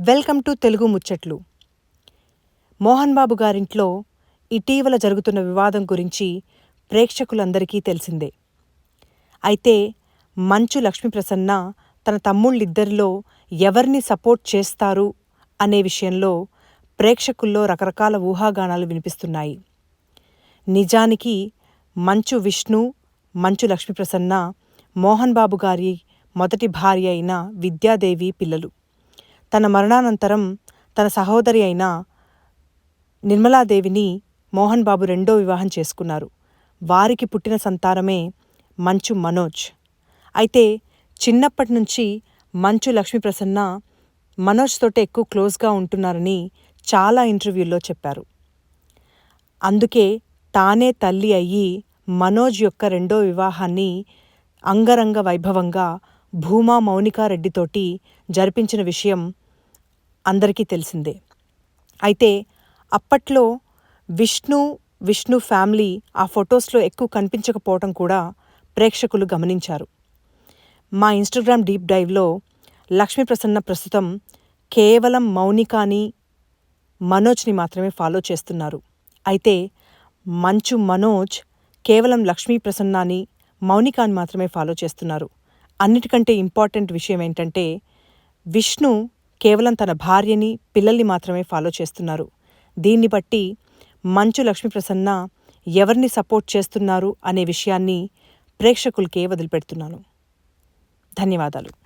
Welcome to Telugu ముచ్చట్లు. మోహన్ బాబు గారింట్లో ఇటీవల జరుగుతున్న వివాదం గురించి ప్రేక్షకులందరికీ తెలిసిందే. అయితే మంచు లక్ష్మీప్రసన్న తన తమ్ముళ్ళిద్దరిలో ఎవరిని సపోర్ట్ చేస్తారు అనే విషయంలో ప్రేక్షకుల్లో రకరకాల ఊహాగానాలు వినిపిస్తున్నాయి. నిజానికి మంచు విష్ణు, మంచు లక్ష్మీప్రసన్న మోహన్ బాబు గారి మొదటి భార్య అయిన విద్యాదేవి పిల్లలు. తన మరణానంతరం తన సహోదరి అయిన నిర్మలాదేవిని మోహన్ బాబు రెండో వివాహం చేసుకున్నారు. వారికి పుట్టిన సంతానమే మంచు మనోజ్. అయితే చిన్నప్పటి నుంచి మంచు లక్ష్మీప్రసన్న మనోజ్ తోటే ఎక్కువ క్లోజ్గా ఉంటున్నారని చాలా ఇంటర్వ్యూల్లో చెప్పారు. అందుకే తానే తల్లి అయ్యి మనోజ్ యొక్క రెండో వివాహాన్ని అంగరంగ వైభవంగా భూమా మౌనికారెడ్డితోటి జరిపించిన విషయం అందరికీ తెలిసిందే. అయితే అప్పట్లో విష్ణు ఫ్యామిలీ ఆ ఫొటోస్లో ఎక్కువ కనిపించకపోవటం కూడా ప్రేక్షకులు గమనించారు. మా ఇన్స్టాగ్రామ్ డీప్ డైవ్లో లక్ష్మీప్రసన్న ప్రస్తుతం కేవలం మౌనికాని, మనోజ్ని మాత్రమే ఫాలో చేస్తున్నారు. అయితే మంచు మనోజ్ కేవలం లక్ష్మీప్రసన్నని, మౌనికాని మాత్రమే ఫాలో చేస్తున్నారు. అన్నిటికంటే ఇంపార్టెంట్ విషయం ఏంటంటే విష్ణు కేవలం తన భార్యని, పిల్లల్ని మాత్రమే ఫాలో చేస్తున్నారు. దీన్ని బట్టి మంచు లక్ష్మీప్రసన్న ఎవరిని సపోర్ట్ చేస్తున్నారు అనే విషయాన్ని ప్రేక్షకులకే వదిలిపెడుతున్నాను. ధన్యవాదాలు.